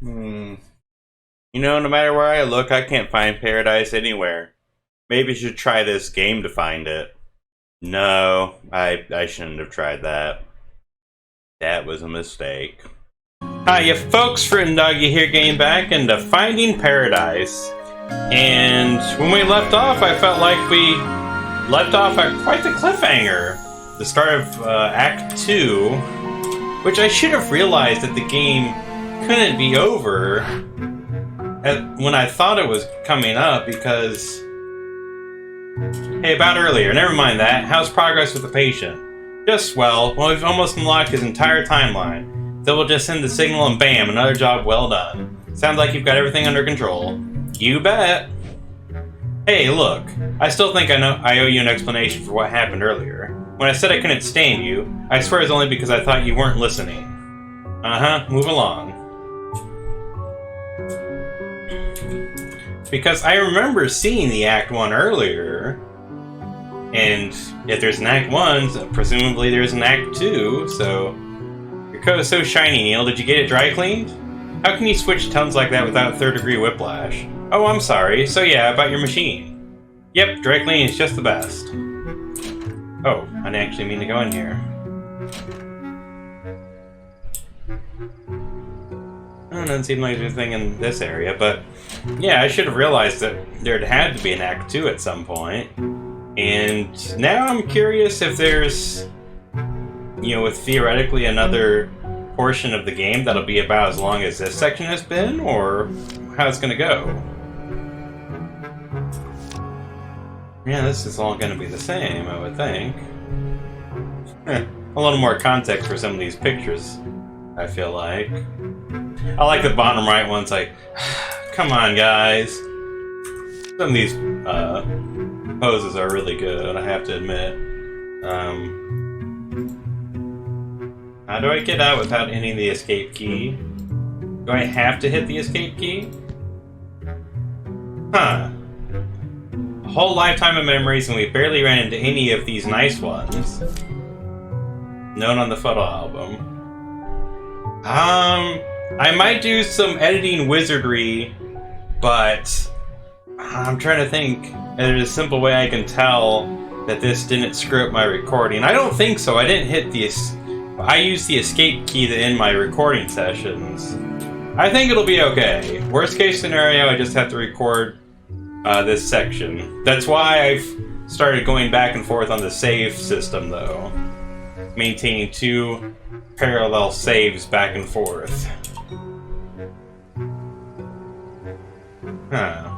Hmm. You know, no matter where I look, I can't find paradise anywhere. Maybe I should try this game to find it. No, I shouldn't have tried that. That was a mistake. Hi, you folks, Frit Doggy here, getting back into Finding Paradise. And when we left off, I felt like we left off at quite the cliffhanger. The start of Act 2, which I should have realized that the game couldn't be over when I thought it was coming up, because... Hey, about earlier, never mind that. How's progress with the patient? Just swell. Well, we've almost unlocked his entire timeline. So we'll just send the signal and bam, another job well done. Sounds like you've got everything under control. You bet. Hey, look. I still think I owe you an explanation for what happened earlier. When I said I couldn't stand you, I swear it's only because I thought you weren't listening. Uh-huh, move along. Because I remember seeing the Act 1 earlier, and if there's an Act 1, presumably there's an Act 2, so... Your coat is so shiny, Neil. Did you get it dry cleaned? How can you switch tones like that without third-degree whiplash? Oh, I'm sorry. So yeah, about your machine. Yep, dry cleaning is just the best. Oh, I didn't actually mean to go in here. It doesn't seem like there's anything in this area, but yeah, I should have realized that there had to be an Act 2 at some point. And now I'm curious if there's, you know, with theoretically another portion of the game that'll be about as long as this section has been, or how it's gonna go. Yeah, this is all gonna be the same, I would think. A little more context for some of these pictures, I feel like. I like the bottom right one's like, come on, guys. Some of these poses are really good, I have to admit. How do I get out without hitting the escape key? Do I have to hit the escape key? Huh. A whole lifetime of memories and we barely ran into any of these nice ones. Note on the photo album. I might do some editing wizardry, but I'm trying to think if there's a simple way I can tell that this didn't screw up my recording. I don't think so. I didn't hit the... I used the escape key to end my recording sessions. I think it'll be okay. Worst case scenario, I just have to record this section. That's why I've started going back and forth on the save system, though. Maintaining 2 parallel saves back and forth. Huh.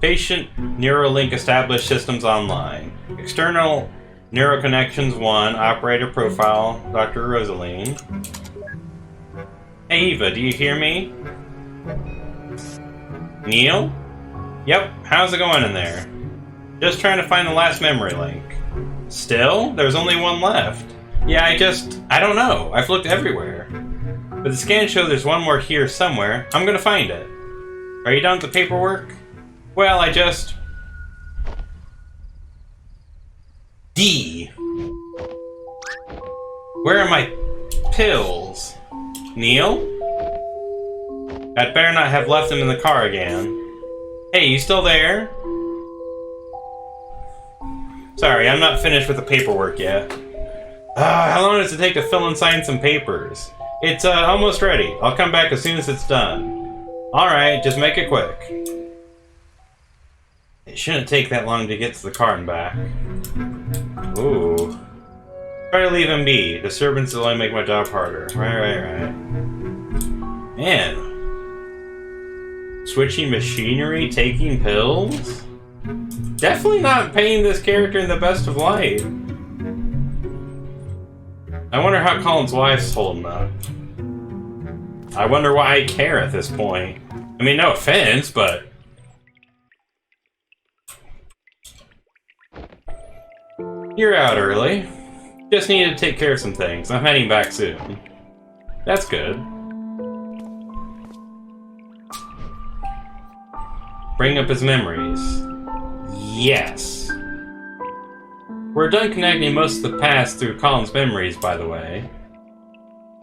Patient Neuralink established systems online. External Neuro connections 1, operator profile, Dr. Rosaline. Hey Eva, do you hear me? Neil? Yep, how's it going in there? Just trying to find the last memory link. Still? There's only one left. Yeah, I don't know. I've looked everywhere. But the scans show there's one more here somewhere. I'm gonna find it. Are you done with the paperwork? Well, D. Where are my pills? Neil? I'd better not have left them in the car again. Hey, you still there? Sorry, I'm not finished with the paperwork yet. How long does it take to fill and sign some papers? It's almost ready. I'll come back as soon as it's done. Alright, just make it quick. It shouldn't take that long to get to the car and back. Ooh. Try to leave him be. Disturbance will only make my job harder. Right. Man. Switching machinery, taking pills? Definitely not painting this character in the best of light. I wonder how Colin's wife's holding up. I wonder why I care at this point. I mean, no offense, but... You're out early. Just needed to take care of some things. I'm heading back soon. That's good. Bring up his memories. Yes. We're done connecting most of the past through Colin's memories, by the way.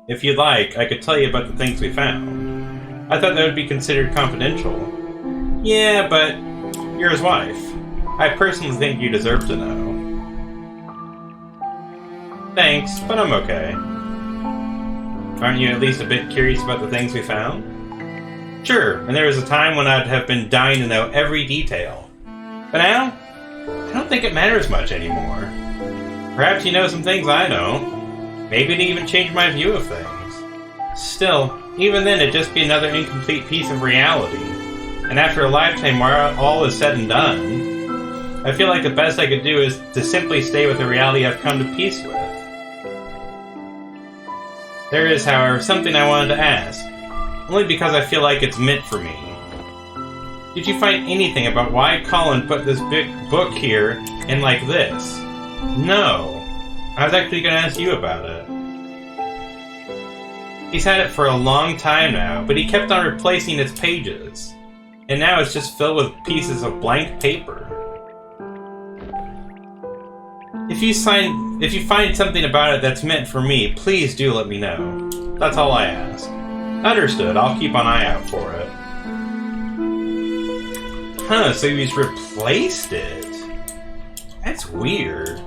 If you'd like, I could tell you about the things we found. I thought that would be considered confidential. Yeah, but you're his wife. I personally think you deserve to know. Thanks, but I'm okay. Aren't you at least a bit curious about the things we found? Sure, and there was a time when I'd have been dying to know every detail. But now, I don't think it matters much anymore. Perhaps you know some things I don't. Maybe it even changed my view of things. Still, even then it'd just be another incomplete piece of reality. And after a lifetime where all is said and done, I feel like the best I could do is to simply stay with the reality I've come to peace with. There is, however, something I wanted to ask. Only because I feel like it's meant for me. Did you find anything about why Colin put this big book here in like this? No. I was actually going to ask you about it. He's had it for a long time now, but he kept on replacing its pages. And now it's just filled with pieces of blank paper. If you find something about it that's meant for me, please do let me know. That's all I ask. Understood, I'll keep an eye out for it. Huh, so he's replaced it? That's weird.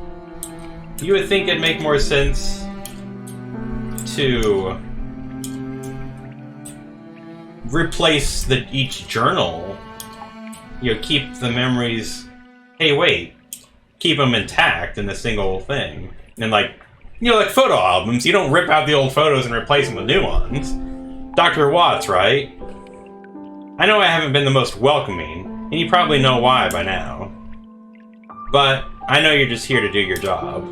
You would think it'd make more sense to replace each journal. You know, keep the memories... Hey, wait. Keep them intact in a single thing. And like photo albums, you don't rip out the old photos and replace them with new ones. Dr. Watts, right? I know I haven't been the most welcoming, and you probably know why by now. But I know you're just here to do your job.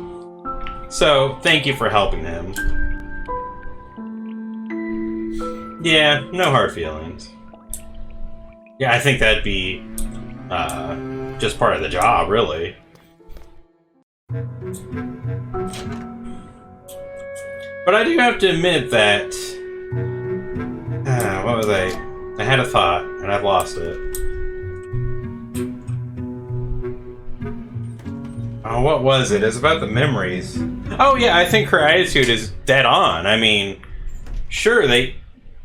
So, thank you for helping him. Yeah, no hard feelings. Yeah, I think that'd be just part of the job, really. But I do have to admit that... what was I had a thought, and I've lost it. Oh, what was it? It was about the memories. Oh yeah, I think her attitude is dead on. I mean, sure, they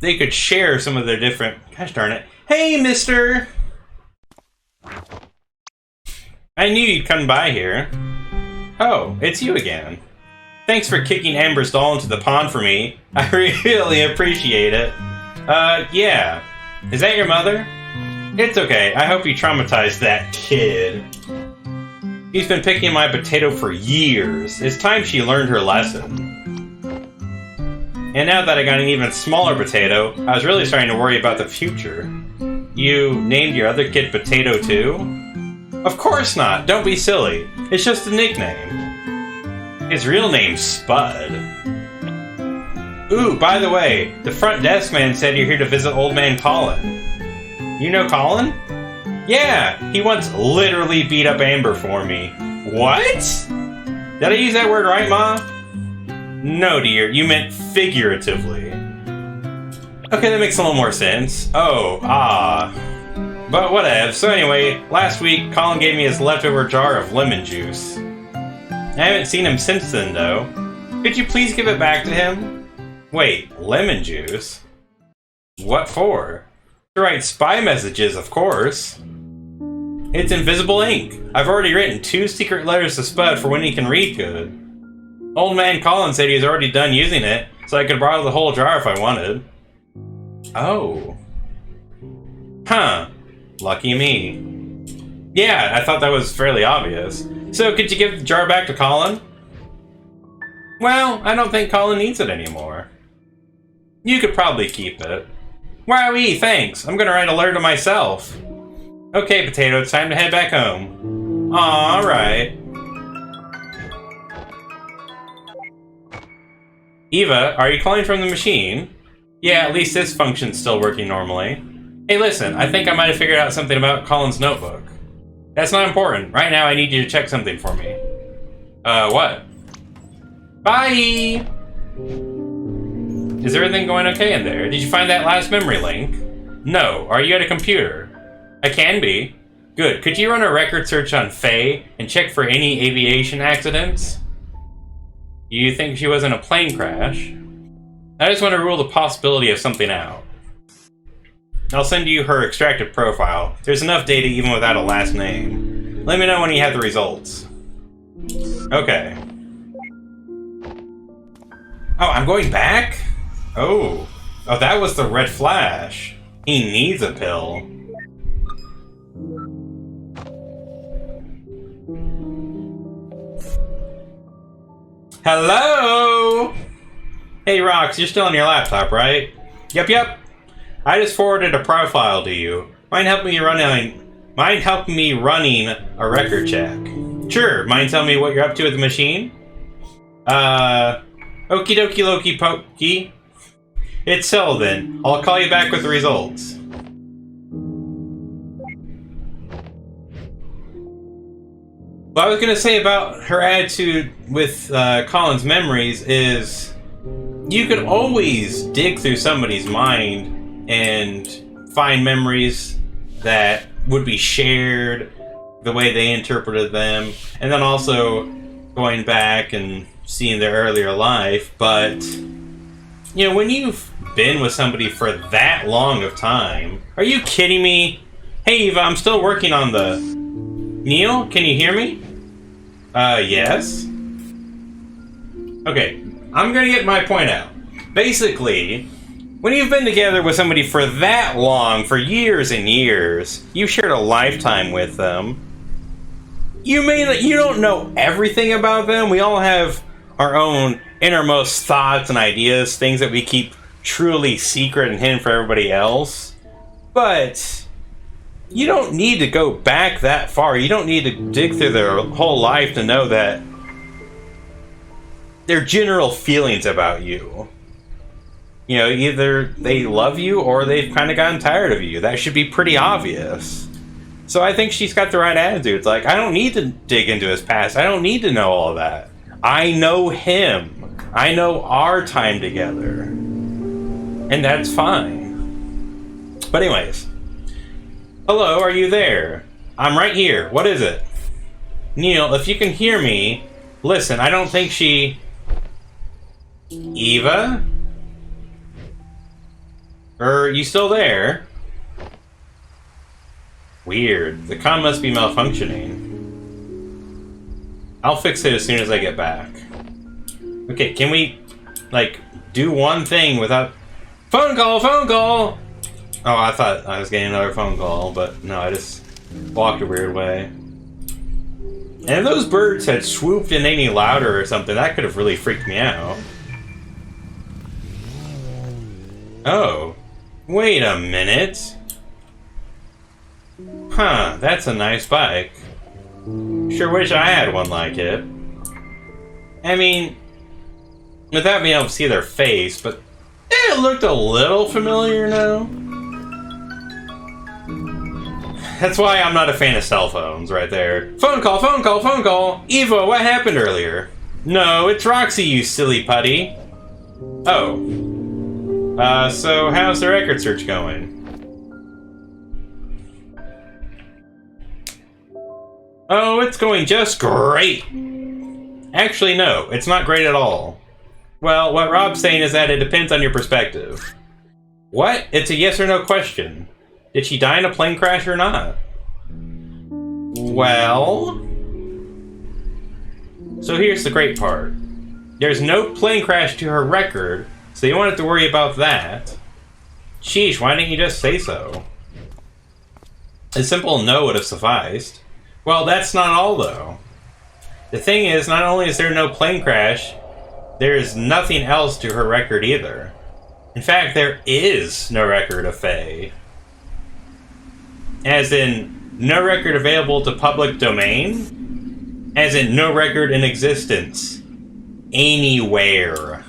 could share some of their different... Gosh darn it. Hey, mister! I knew you'd come by here. Oh, it's you again. Thanks for kicking Amber's doll into the pond for me. I really appreciate it. Yeah. Is that your mother? It's okay. I hope you traumatized that kid. He's been picking my potato for years. It's time she learned her lesson. And now that I got an even smaller potato, I was really starting to worry about the future. You named your other kid Potato too? Of course not. Don't be silly. It's just a nickname. His real name's Spud. Ooh, by the way, the front desk man said you're here to visit old man Colin. You know Colin? Yeah, he once literally beat up Amber for me. What? Did I use that word right, Ma? No, dear, you meant figuratively. Okay, that makes a little more sense. Oh, but whatever. So anyway, last week, Colin gave me his leftover jar of lemon juice. I haven't seen him since then, though. Could you please give it back to him? Wait, lemon juice? What for? To write spy messages, of course. It's invisible ink. I've already written 2 secret letters to Spud for when he can read good. Old man Colin said he's already done using it, so I could borrow the whole jar if I wanted. Oh. Huh. Lucky me. Yeah, I thought that was fairly obvious. So, could you give the jar back to Colin? Well, I don't think Colin needs it anymore. You could probably keep it. Wowee, thanks. I'm gonna write a letter to myself. Okay, Potato, it's time to head back home. Aw, alright. Eva, are you calling from the machine? Yeah, at least this function's still working normally. Hey, listen, I think I might have figured out something about Colin's notebook. That's not important. Right now, I need you to check something for me. What? Bye! Is everything going okay in there? Did you find that last memory link? No. Are you at a computer? I can be. Good. Could you run a record search on Faye and check for any aviation accidents? You think she was in a plane crash? I just want to rule the possibility of something out. I'll send you her extracted profile. There's enough data even without a last name. Let me know when you have the results. Okay. Oh, I'm going back? Oh. Oh, that was the red flash. He needs a pill. Hello? Hey, Rox, you're still on your laptop, right? Yep. I just forwarded a profile to you. Mind helping me running a record check? Sure. Mind telling me what you're up to with the machine? Okie dokie Loki pokey. It's so then. I'll call you back with the results. What I was going to say about her attitude with Colin's memories is you could always dig through somebody's mind and find memories that would be shared the way they interpreted them, and then also going back and seeing their earlier life. But, you know, when you've been with somebody for that long of time, are you kidding me? Hey, Eva, I'm still working on the... Neil, can you hear me? Yes? Okay, I'm gonna get my point out. Basically, when you've been together with somebody for that long, for years and years, you've shared a lifetime with them, you don't know everything about them. We all have our own innermost thoughts and ideas, things that we keep truly secret and hidden for everybody else. But you don't need to go back that far. You don't need to dig through their whole life to know that their general feelings about you. You know, either they love you or they've kind of gotten tired of you. That should be pretty obvious. So I think she's got the right attitude. It's like, I don't need to dig into his past. I don't need to know all that. I know him. I know our time together. And that's fine. But anyways. Hello, are you there? I'm right here. What is it? Neil, if you can hear me, listen, I don't think she... Eva? You still there? Weird. The comm must be malfunctioning. I'll fix it as soon as I get back. Okay, can we, like, do one thing without... Phone call! Phone call! Oh, I thought I was getting another phone call, but no, I just walked a weird way. And if those birds had swooped in any louder or something, that could have really freaked me out. Oh. Wait a minute. Huh, that's a nice bike. Sure wish I had one like it. I mean, without being able to see their face, but it looked a little familiar now. That's why I'm not a fan of cell phones right there. Phone call, phone call, phone call! Eva, what happened earlier? No, it's Roxy, you silly putty. Oh. So how's the record search going? Oh, it's going just great! Actually, no, it's not great at all. Well, what Rob's saying is that it depends on your perspective. What? It's a yes or no question. Did she die in a plane crash or not? Well... So here's the great part. There's no plane crash to her record, so you won't have to worry about that. Sheesh, why didn't you just say so? A simple no would have sufficed. Well, that's not all, though. The thing is, not only is there no plane crash, there is nothing else to her record either. In fact, there is no record of Faye. As in, no record available to public domain? As in, no record in existence. Anywhere.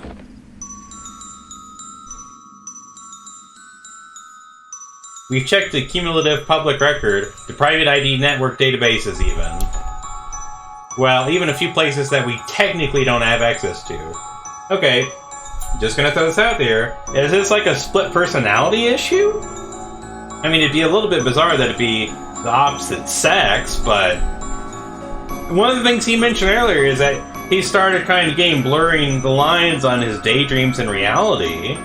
We've checked the cumulative public record, the private ID network databases even. Well, even a few places that we technically don't have access to. Okay, just gonna throw this out there. Is this like a split personality issue? I mean, it'd be a little bit bizarre that it'd be the opposite sex, but... One of the things he mentioned earlier is that he started kind of getting blurring the lines on his daydreams and reality.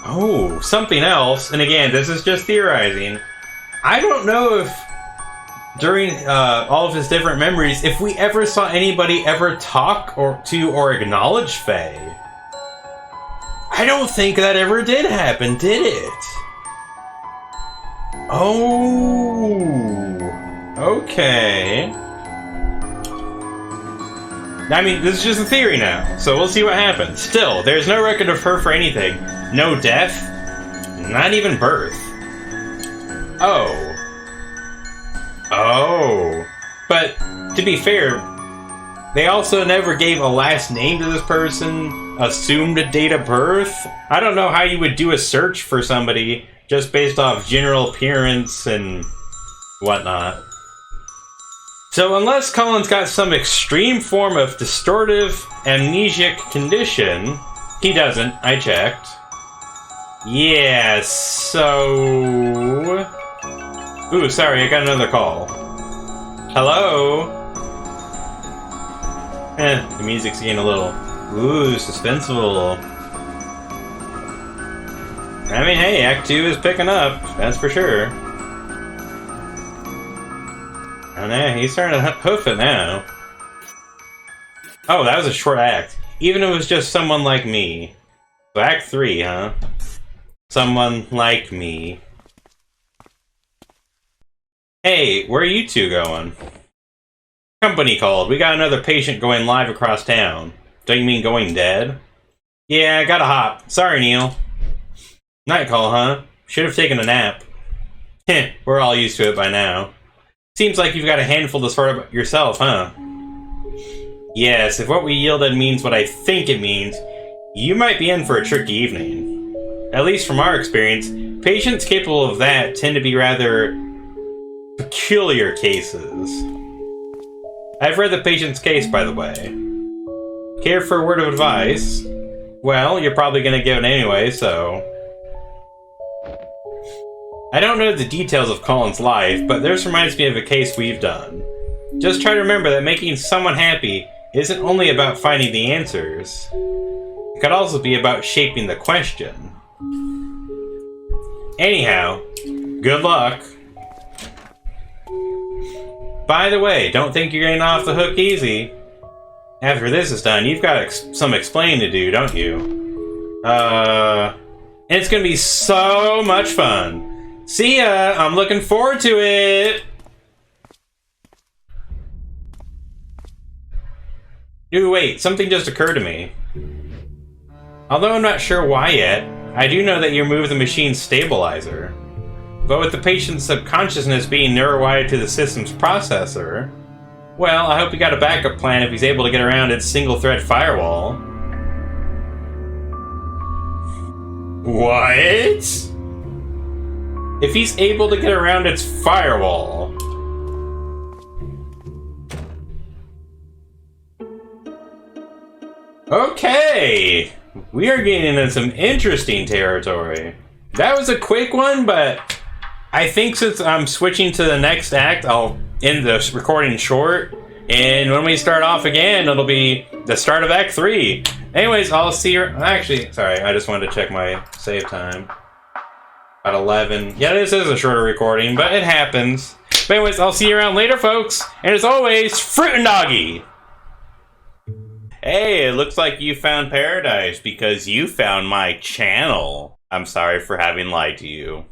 Oh, something else. And again, this is just theorizing. I don't know if during all of his different memories, if we ever saw anybody ever talk or acknowledge Faye. I don't think that ever did happen, did it? Oh, okay. I mean, this is just a theory now, so we'll see what happens. Still, there's no record of her for anything. No death, not even birth. Oh. Oh. But, to be fair, they also never gave a last name to this person, assumed a date of birth. I don't know how you would do a search for somebody just based off general appearance and whatnot. So unless Colin's got some extreme form of distortive amnesic condition, he doesn't, I checked. Yeah, so... Ooh, sorry, I got another call. Hello? The music's getting a little... Ooh, suspenseful. I mean, hey, Act 2 is picking up, that's for sure. Oh, no, he's starting to hoof it now. Oh, that was a short act. Even if it was just someone like me. So Act 3, huh? Someone like me. Hey, where are you two going? Company called. We got another patient going live across town. Don't you mean going dead? Yeah, I gotta hop. Sorry, Neil. Night call, huh? Should have taken a nap. Heh, we're all used to it by now. Seems like you've got a handful to sort of yourself, huh? Yes, if what we yielded means what I think it means, you might be in for a tricky evening. At least from our experience, patients capable of that tend to be rather peculiar cases. I've read the patient's case, by the way. Care for a word of advice? Well, you're probably gonna give it anyway, so... I don't know the details of Colin's life, but this reminds me of a case we've done. Just try to remember that making someone happy isn't only about finding the answers. It could also be about shaping the question. Anyhow, good luck. By the way, don't think you're getting off the hook easy. After this is done, you've got some explaining to do, don't you? And it's gonna be so much fun. See ya! I'm looking forward to it! Ooh, wait, something just occurred to me. Although I'm not sure why yet, I do know that you removed the machine's stabilizer. But with the patient's subconsciousness being neurowired to the system's processor, well, I hope you got a backup plan if he's able to get around its single-thread firewall. What? If he's able to get around its firewall... Okay! We are getting into some interesting territory. That was a quick one, but I think since I'm switching to the next act, I'll end the recording short. And when we start off again, it'll be the start of Act 3. Anyways, I'll see you... Actually, sorry, I just wanted to check my save time. At 11. Yeah, this is a shorter recording, but it happens. But anyways, I'll see you around later, folks. And as always, fruit and doggy! Hey, it looks like you found paradise because you found my channel. I'm sorry for having lied to you.